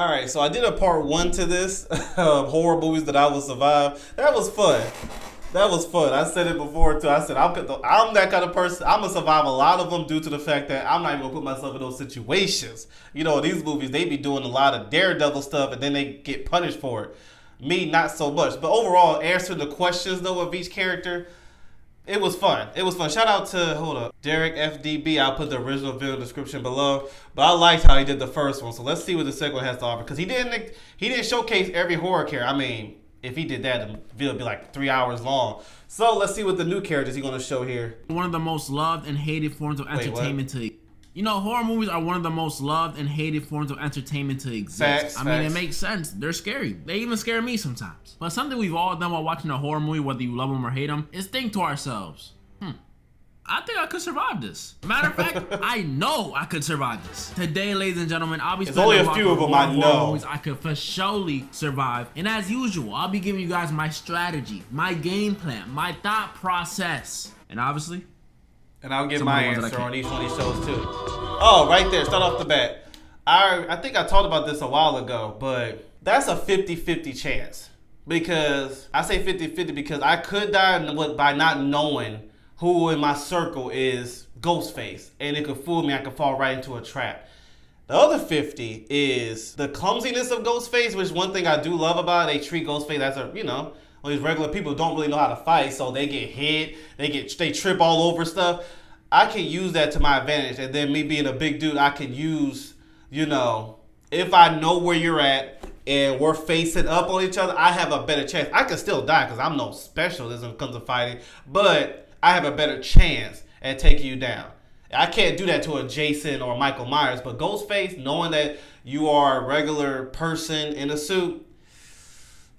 All right, so I did a part one to this horror movies that I will survive. That was fun. That was fun. I said it before too. I said I'm that kind of person. I'm gonna survive a lot of them due to the fact that I'm not even gonna put myself in those situations. You know, these movies they be doing a lot of daredevil stuff and then they get punished for it. Me, not so much. But overall, answering the questions though of each character, it was fun. It was fun. Shout out to Derek FDB. I'll put the original video description below. But I liked how he did the first one. So let's see what the second one has to offer. Because he didn't showcase every horror character. I mean, if he did that, the video would be like 3 hours long. So let's see what the new characters he's going to show here. One of the most loved and hated forms of entertainment horror movies are one of the most loved and hated forms of entertainment to exist. Facts. It makes sense. They're scary. They even scare me sometimes. But something we've all done while watching a horror movie, whether you love them or hate them, is think to ourselves, I think I could survive this. Matter of fact, I know I could survive this. Today, ladies and gentlemen, I'll be There's only a few of them I know. I could for surely survive. And as usual, I'll be giving you guys my strategy, my game plan, my thought process. And obviously, and I'll give my answer on each one of these shows too. Oh, right there, start off the bat. I think I talked about this a while ago, but that's a 50-50 chance. Because, I say 50-50 because I could die by not knowing who in my circle is Ghostface. And it could fool me, I could fall right into a trap. The other 50 is the clumsiness of Ghostface, which one thing I do love about it, they treat Ghostface as all these regular people don't really know how to fight, so they get hit, they trip all over stuff. I can use that to my advantage, and then me being a big dude, I can use, if I know where you're at and we're facing up on each other, I have a better chance. I can still die because I'm no specialist when it comes to fighting, but I have a better chance at taking you down. I can't do that to a Jason or Michael Myers, but Ghostface, knowing that you are a regular person in a suit,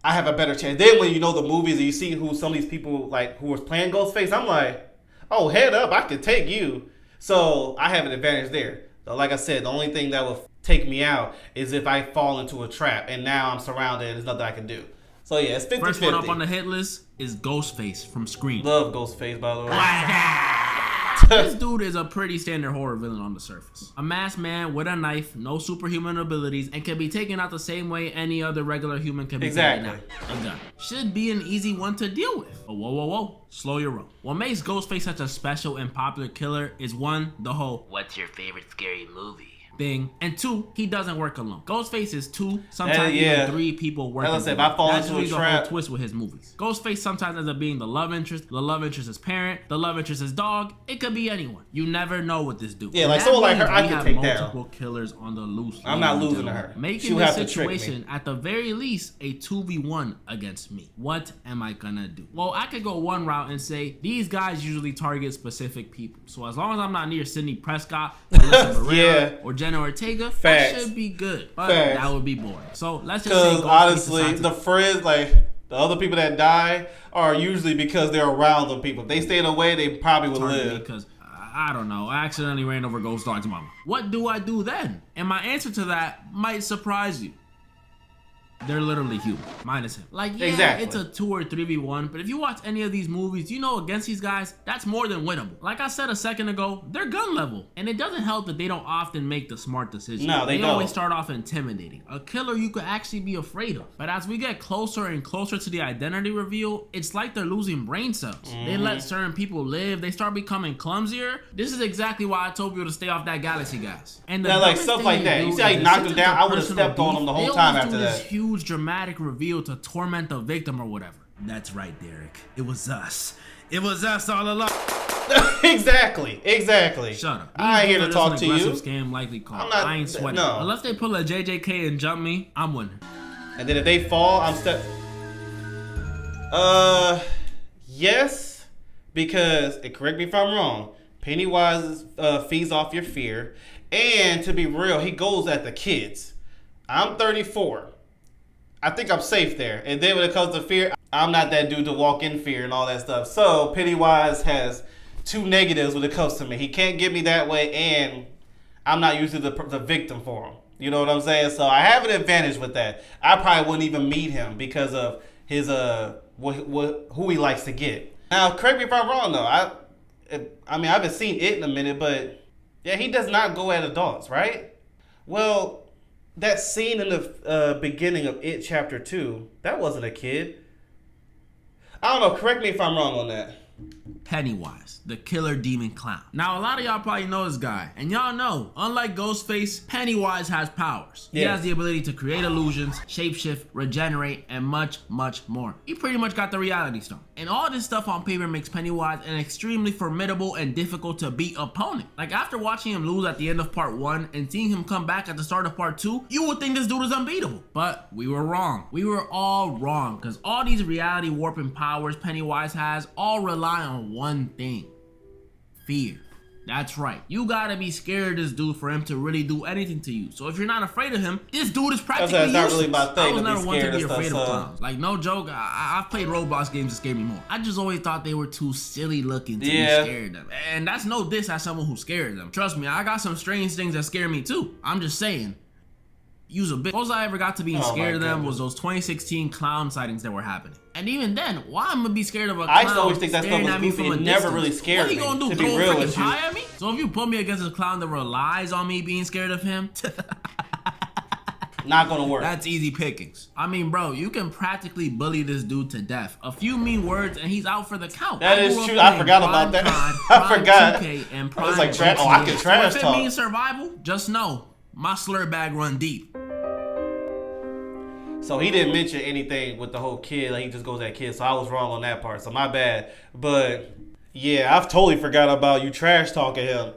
I have a better chance. Then when you know the movies and you see who some of these people who was playing Ghostface, I'm like, oh, head up, I can take you. So I have an advantage there. So like I said, the only thing that will take me out is if I fall into a trap and now I'm surrounded and there's nothing I can do. So yeah, it's 50-50. First one up on the hit list is Ghostface from Scream. Love Ghostface, by the way. This dude is a pretty standard horror villain on the surface. A masked man with a knife, no superhuman abilities, and can be taken out the same way any other regular human can be taken out. A gun. Should be an easy one to deal with. But whoa. Slow your roll. What makes Ghostface such a special and popular killer is one, the whole, "What's your favorite scary movie?" thing, and two, he doesn't work alone. Ghostface is two, sometimes even three people working. That's if I fall into a trap. The whole twist with his movies. Ghostface sometimes ends up being the love interest, the love interest's parent, the love interest's dog. It could be anyone. You never know with this dude. Yeah, like someone like her, I can take down. Multiple killers on the loose. I'm not losing to her. Making this situation at the very least a 2v1 against me. What am I gonna do? Well, I could go one route and say these guys usually target specific people. So as long as I'm not near Sidney Prescott, or Jenna Ortega, that should be good. But that would be boring. So let's just say, honestly, the friends, the other people that die are usually because they're around the people. If they stayed away, they probably would live. Because I don't know, I accidentally ran over Ghost Dog's mama. What do I do then? And my answer to that might surprise you. They're literally human, minus him. Exactly. It's a 2 or 3v1, but if you watch any of these movies, against these guys, that's more than winnable. Like I said a second ago, they're gun level. And it doesn't help that they don't often make the smart decision. No, they don't. Always start off intimidating. A killer you could actually be afraid of. But as we get closer and closer to the identity reveal, it's like they're losing brain cells. They let certain people live. They start becoming clumsier. This is exactly why I told you to stay off that galaxy, guys. And stuff like that. You see how he knocked him down? I would have stepped on him the whole time after that. Huge dramatic reveal to torment the victim or whatever. That's right, Derek. It was us. It was us all along. Exactly. Shut up. I ain't here to talk to you. Scam likely called. I ain't sweating. No. Unless they pull a JJK and jump me, I'm winning. And then if they fall, I'm stuck. Yes, because, and correct me if I'm wrong, Pennywise feeds off your fear, and to be real, he goes at the kids. I'm 34. I think I'm safe there. And then when it comes to fear, I'm not that dude to walk in fear and all that stuff. So Pennywise has two negatives when it comes to me. He can't get me that way, and I'm not usually the victim for him. You know what I'm saying? So I have an advantage with that. I probably wouldn't even meet him because of his who he likes to get. Now, correct me if I'm wrong though. I mean, I haven't seen it in a minute, but yeah, he does not go at adults, right? Well, that scene in the beginning of It Chapter 2, that wasn't a kid. I don't know. Correct me if I'm wrong on that. Pennywise, the killer demon clown. Now, a lot of y'all probably know this guy, and y'all know, unlike Ghostface, Pennywise has powers. He has the ability to create illusions, shapeshift, regenerate, and much, much more. He pretty much got the reality stone. And all this stuff on paper makes Pennywise an extremely formidable and difficult to beat opponent. Like, after watching him lose at the end of part 1 and seeing him come back at the start of part 2, you would think this dude is unbeatable. But we were wrong. We were all wrong, because all these reality warping powers Pennywise has all rely on one thing: fear. That's right. You gotta be scared of this dude for him to really do anything to you. So if you're not afraid of him, this dude is practically useless. Not really my thing. I was never one to be afraid of clowns. Like, no joke, I've played Roblox games that scared me more. I just always thought they were too silly looking to be scared of them. And that's no diss as someone who scared them. Trust me, I got some strange things that scare me too. I'm just saying. Use a bit. Most I ever got to being scared of them was those 2016 clown sightings that were happening. And even then, why am I gonna be scared of a clown? I used to always think that stuff was goofy. It never really scared me. What are you gonna do? Throw a freaking pie at me? So if you put me against a clown that relies on me being scared of him, not gonna work. That's easy pickings. I mean, bro, you can practically bully this dude to death. A few mean words and he's out for the count. That is true. I forgot about that. I forgot. I was like, I can trash talk. If it means survival, just know my slur bag run deep. So he didn't mention anything with the whole kid. Like, he just goes at kid. So I was wrong on that part. So my bad. But yeah, I've totally forgot about you trash talking him.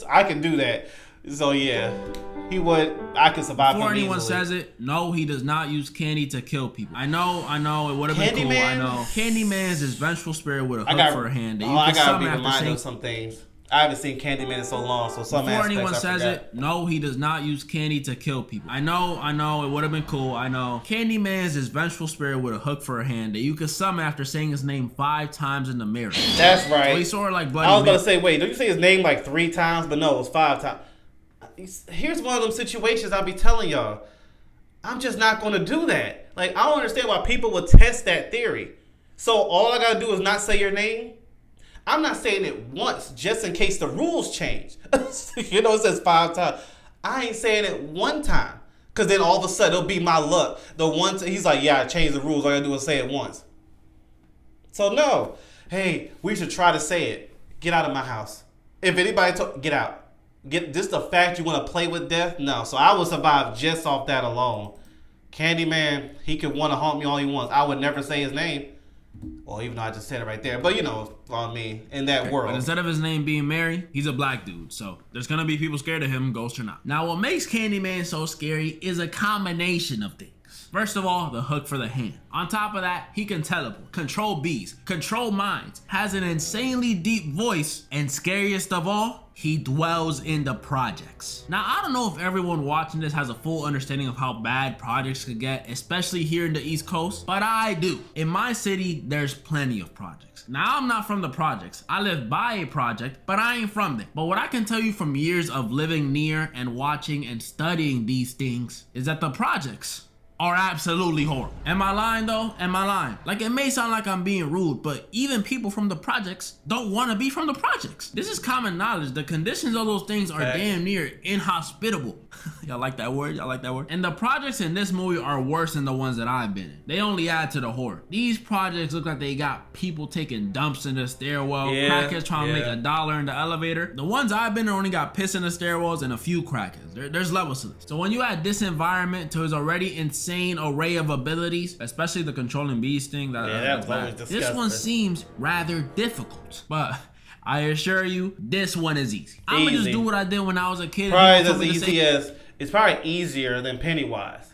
I can do that. So yeah, I can survive. Before anyone says it, no, he does not use candy to kill people. I know, it would have been cool. I know. Candyman is his vengeful spirit with a hook for a hand. I gotta be reminded of some things. I haven't seen Candyman in so long, so some Before aspects anyone I says forgot. it, no, he does not use candy to kill people. I know, it would have been cool. I know. Candyman is his vengeful spirit with a hook for a hand that you can summon after saying his name 5 times in the mirror. That's right. So he's sort of like Bloody I was about Mary. to say, wait, don't you say his name like 3 times? But no, it was 5 times. Here's one of them situations I'll be telling y'all. I'm just not going to do that. Like, I don't understand why people would test that theory. So all I got to do is not say your name? I'm not saying it once, just in case the rules change. You know, it says 5 times. I ain't saying it one time. Because then all of a sudden, it'll be my luck. He's like, yeah, I changed the rules. All I gotta do is say it once. So no. Hey, we should try to say it. Get out of my house. If anybody get out. Just the fact you want to play with death? No. So I will survive just off that alone. Candyman, he could want to haunt me all he wants. I would never say his name. Well, even though I just said it right there. But you know, on me, in that world. But instead of his name being Mary, he's a black dude. So there's going to be people scared of him, ghost or not. Now, what makes Candyman so scary is a combination of things. First of all, the hook for the hand. On top of that, he can teleport, control bees, control minds, has an insanely deep voice, and scariest of all, he dwells in the projects. Now, I don't know if everyone watching this has a full understanding of how bad projects could get, especially here in the East Coast, but I do. In my city, there's plenty of projects. Now, I'm not from the projects. I live by a project, but I ain't from there. But what I can tell you from years of living near and watching and studying these things is that the projects are absolutely horrible. Am I lying though? Am I lying? Like, it may sound like I'm being rude, but even people from the projects don't want to be from the projects. This is common knowledge. The conditions of those things are damn near inhospitable. Y'all like that word? Y'all like that word? And the projects in this movie are worse than the ones that I've been in. They only add to the horror. These projects look like they got people taking dumps in the stairwell, crackheads trying to make $1 in the elevator. The ones I've been in only got piss in the stairwells and a few crackheads. There's levels to this. So when you add this environment to his already insane array of abilities, especially the controlling bees thing, that's bad. This one seems rather difficult, but I assure you, this one is easy. I'm gonna just do what I did when I was a kid. It's probably easier than Pennywise,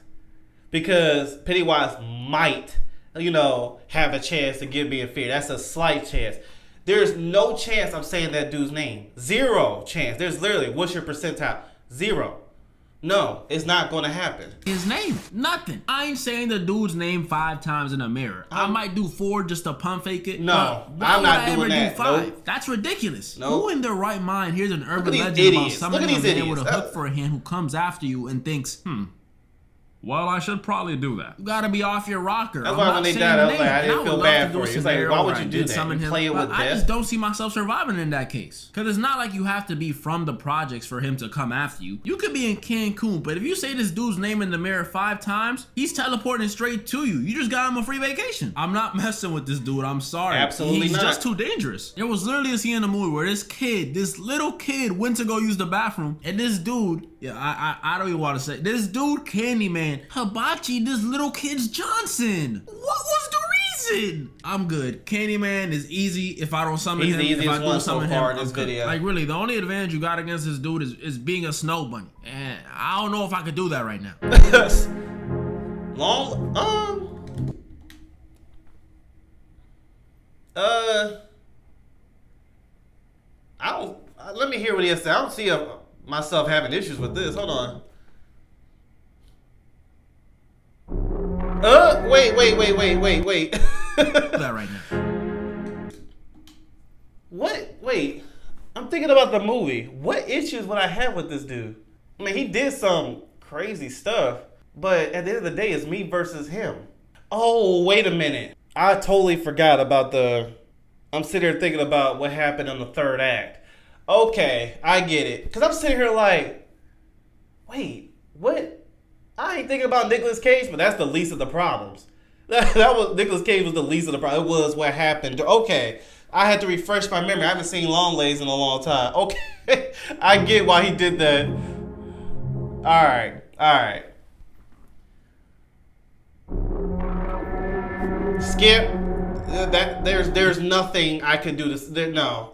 because Pennywise might, have a chance to give me a fear. That's a slight chance. There's no chance I'm saying that dude's name. 0 chance. There's literally, what's your percentile? 0. No, it's not going to happen. His name, nothing. I ain't saying the dude's name 5 times in a mirror. I might do 4 just to pump fake it. No, I'm not doing that. Do 5? Nope. That's ridiculous. Nope. Who in their right mind hears an urban legend about summoning a man with a hook for a hand who comes after you and thinks, Well, I should probably do that. You gotta be off your rocker. That's why when they died, I was like, I didn't feel bad for you. It's like, why would you do that? You play it with death? I just don't see myself surviving in that case. Because it's not like you have to be from the projects for him to come after you. You could be in Cancun, but if you say this dude's name in the mirror 5 times, he's teleporting straight to you. You just got him a free vacation. I'm not messing with this dude. I'm sorry. Absolutely He's not. just too dangerous. There was literally a scene in the movie where this little kid went to go use the bathroom, and this dude, I don't even want to say, this dude Candyman hibachi this little kid's Johnson. What was the reason? I'm good. Candyman is easy if I don't summon him. He's the easiest one so far in I'm this good. video. Like really, the only advantage you got against this dude is being a snow bunny. And I don't know if I could do that right now. Let me hear what he has to say. I don't see myself having issues with this. Hold on. Wait. That right now. What? Wait. I'm thinking about the movie. What issues would I have with this dude? I mean, he did some crazy stuff, but at the end of the day, it's me versus him. Oh, wait a minute. I totally forgot about I'm sitting here thinking about what happened in the 3rd act. Okay, I get it. Because I'm sitting here like, wait, what? I ain't thinking about Nicolas Cage, but that's the least of the problems. Nicolas Cage was the least of the problem. It was what happened. Okay, I had to refresh my memory. I haven't seen Longlegs in a long time. Okay, I get why he did that. All right. Skip. There's nothing I could do to. No.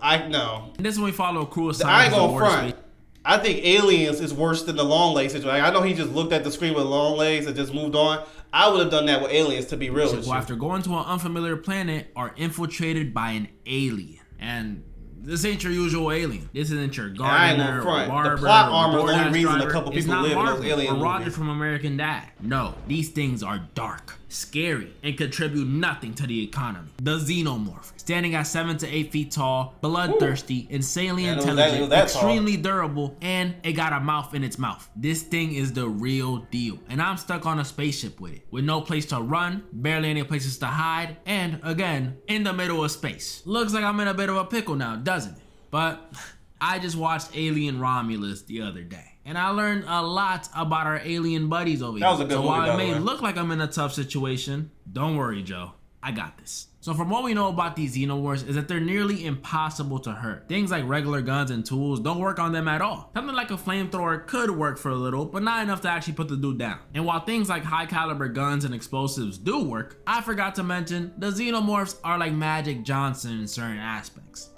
This is when we follow a crew of I ain't scientists. gonna front. I think Aliens is worse than the Longlegs situation. I know he just looked at the screen with Longlegs and just moved on. I would have done that with Aliens, to be real with you. After going to an unfamiliar planet, are infiltrated by an alien. And this ain't your usual alien. This isn't your gardener or barber. The plot armor or is the only reason driver. a couple It's people not live in Marvel those alien or Roger movies. from American Dad. No, these things are dark, scary, and contribute nothing to the economy. The Xenomorph, standing at 7 to 8 feet tall, bloodthirsty, insanely intelligent, extremely durable, and it got a mouth in its mouth. This thing is the real deal, and I'm stuck on a spaceship with it, with no place to run, barely any places to hide, and again, in the middle of space. Looks like I'm in a bit of a pickle now, doesn't it? But I just watched Alien Romulus the other day, and I learned a lot about our alien buddies over here. That was a good movie, while it may by the way. look like I'm in a tough situation, don't worry, Joe. I got this. So from what we know about these xenomorphs is that they're nearly impossible to hurt. Things like regular guns and tools don't work on them at all. Something like a flamethrower could work for a little, but not enough to actually put the dude down. And while things like high caliber guns and explosives do work, I forgot to mention the xenomorphs are like Magic Johnson in certain aspects.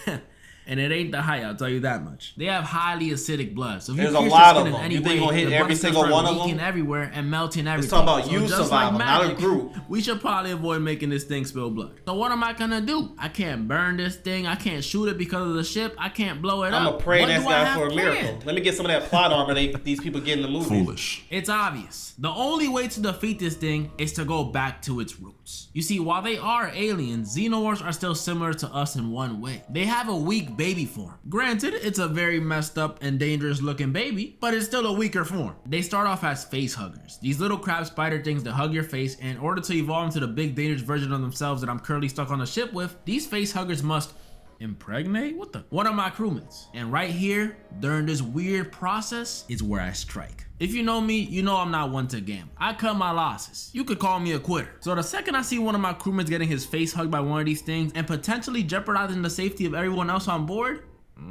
And it ain't the height, I'll tell you that much. They have highly acidic blood. So if There's you a pierce lot your of skin in them. any You think way, you're gonna hit the every blood's single gonna one start of them? leaking everywhere and melting everything. talking about So you just survival, like not a magic, group. we should probably avoid making this thing spill blood. So what am I gonna do? I can't burn this thing. I can't shoot it because of the ship. I can't blow it up. I'm a praying What ass do I guy have for a miracle. planned? Let me get some of that plot armor these people get in the movies. Foolish. It's obvious. The only way to defeat this thing is to go back to its roots. You see, while they are aliens, xenomorphs are still similar to us in one way. They have a weak baby form. Granted, it's a very messed up and dangerous looking baby, but it's still a weaker form. They start off as face huggers. These little crab spider things that hug your face, and in order to evolve into the big dangerous version of themselves that I'm currently stuck on a ship with, these face huggers must impregnate one of my crewmates. And right here, during this weird process, is where I strike. If you know me, you know I'm not one to gamble. I cut my losses. You could call me a quitter. So the second I see one of my crewmates getting his face hugged by one of these things and potentially jeopardizing the safety of everyone else on board, I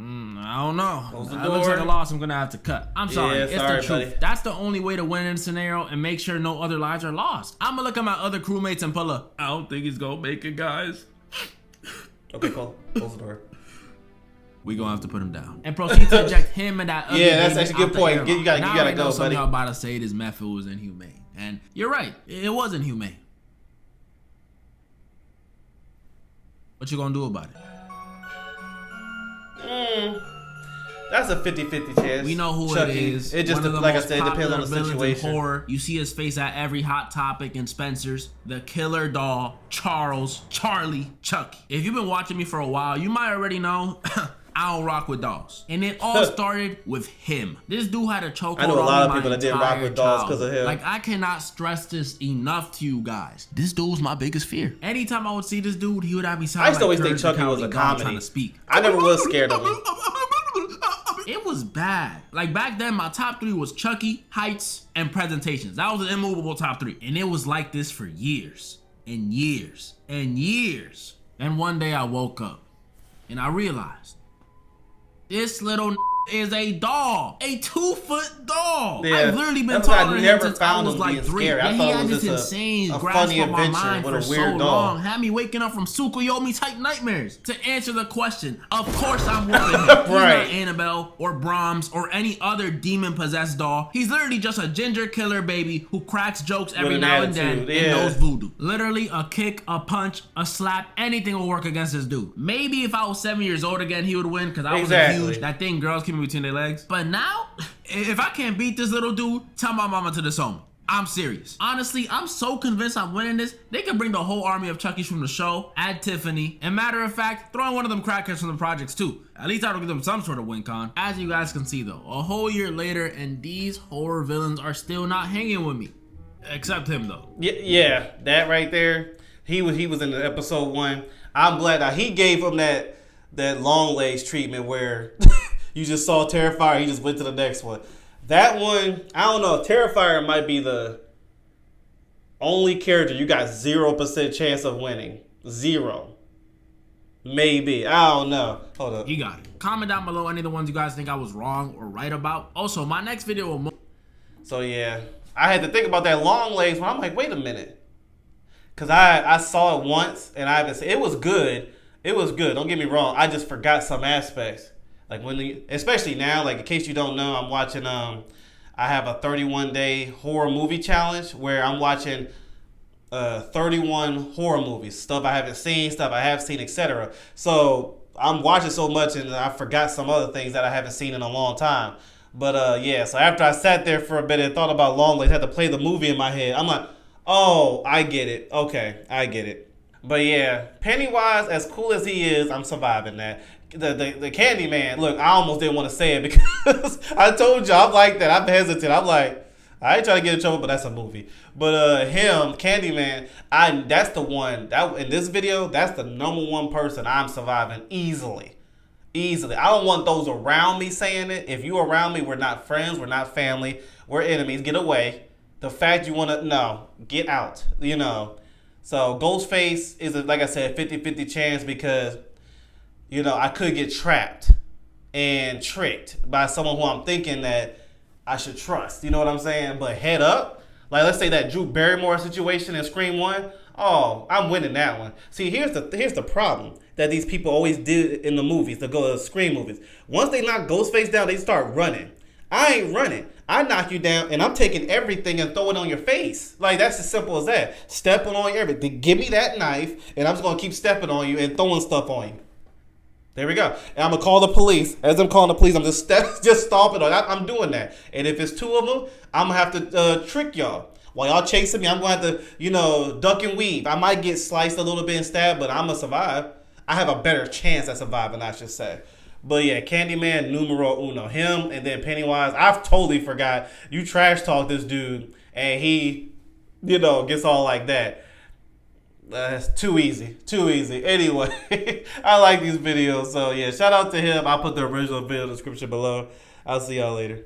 don't know. That looks like a loss I'm gonna have to cut. I'm sorry, it's the truth. Buddy. That's the only way to win in this scenario and make sure no other lives are lost. I'm gonna look at my other crewmates and pull a, I don't think he's gonna make it, guys. Okay, close the door. We gonna have to put him down and proceed to eject him and that other Yeah, that's baby actually a out good point. the airlock. You gotta Now I already know go, something buddy. y'all about to say this method was inhumane, and you're right, it was inhumane. What you gonna do about it? That's a 50-50 chance. We know who Chucky. it is. It just, One of the like I most said, it depends on the popular villains in situation. horror. You see his face at every Hot Topic and Spencer's. The killer doll, Charlie, Chucky. If you've been watching me for a while, you might already know I don't rock with dolls. And it all started with him. This dude had a chokehold. I know a lot of people that didn't rock with dolls because of him. Like, I cannot stress this enough to you guys. This dude was my biggest fear. Anytime I would see this dude, he would have me sound like I used to always think Chucky was a comedy. Trying to speak. I never was scared of him. It was bad. Like, back then, my top 3 was Chucky, Heights, and Presentations. That was an immovable top 3. And it was like this for years and years and years. And one day I woke up and I realized this little is a doll, a 2-foot doll. Yeah, I've literally been talking to him since I was like 3. Scary. And he had this insane grasp on my mind for so long. Had me waking up from Tsukuyomi type nightmares. To answer the question, of course I'm whooping him. He's not Annabelle or Brahms or any other demon-possessed doll. He's literally just a ginger killer baby who cracks jokes every now and then and knows voodoo. Literally a kick, a punch, a slap, anything will work against this dude. Maybe if I was 7 years old again, he would win because I was a huge, that thing girls keep me between their legs. But now, if I can't beat this little dude, tell my mama to disown me. I'm serious. Honestly, I'm so convinced I'm winning this. They could bring the whole army of Chuckies from the show, add Tiffany, and matter of fact, throw in one of them crackheads from the projects too. At least I will give them some sort of win con. As you guys can see though, a whole year later and these horror villains are still not hanging with me. Except him though. Yeah, that right there. He was in the episode 1. I'm glad that he gave him that long legs treatment where you just saw Terrifier, he just went to the next one. That one, I don't know. Terrifier might be the only character you got 0% chance of winning. 0. Maybe. I don't know. Hold up. You got it. Comment down below any of the ones you guys think I was wrong or right about. Also, my next video will... So yeah, I had to think about that long legs when I'm like, wait a minute. Because I saw it once and I haven't seen it. It was good. It was good. Don't get me wrong. I just forgot some aspects. Like especially now, like in case you don't know, I'm watching, I have a 31-day horror movie challenge where I'm watching 31 horror movies, stuff I haven't seen, stuff I have seen, etc. So I'm watching so much and I forgot some other things that I haven't seen in a long time. But yeah, so after I sat there for a bit and thought about Longlegs, had to play the movie in my head. I'm like, oh, I get it. Okay, I get it. But yeah, Pennywise, as cool as he is, I'm surviving that. The Candyman, look, I almost didn't want to say it because I told you I'm like that. I'm hesitant. I'm like, I ain't trying to get in trouble, but that's a movie. But him, Candyman, that's the one that in this video, that's the #1 person I'm surviving easily. Easily. I don't want those around me saying it. If you around me, we're not friends, we're not family, we're enemies. Get away. The fact you want to, no, get out. You know. So Ghostface is, like I said, 50-50 chance because, you know, I could get trapped and tricked by someone who I'm thinking that I should trust. You know what I'm saying? But head up, like let's say that Drew Barrymore situation in Scream 1. Oh, I'm winning that one. See, here's the problem that these people always did in the movies, the Scream movies. Once they knock Ghostface down, they start running. I ain't running. I knock you down and I'm taking everything and throwing it on your face. Like, that's as simple as that. Stepping on everything. Give me that knife and I'm just going to keep stepping on you and throwing stuff on you. There we go. And I'm going to call the police. As I'm calling the police, I'm just stomping on. I'm doing that. And if it's 2 of them, I'm going to have to trick y'all. While y'all chasing me, I'm going to have to, you know, duck and weave. I might get sliced a little bit and stabbed, but I'm going to survive. I have a better chance at surviving, I should say. But yeah, Candyman, numero uno. Him and then Pennywise. I've totally forgot. You trash talk this dude and he, you know, gets all like that. That's too easy. Too easy. Anyway, I like these videos. So yeah, shout out to him. I'll put the original video in the description below. I'll see y'all later.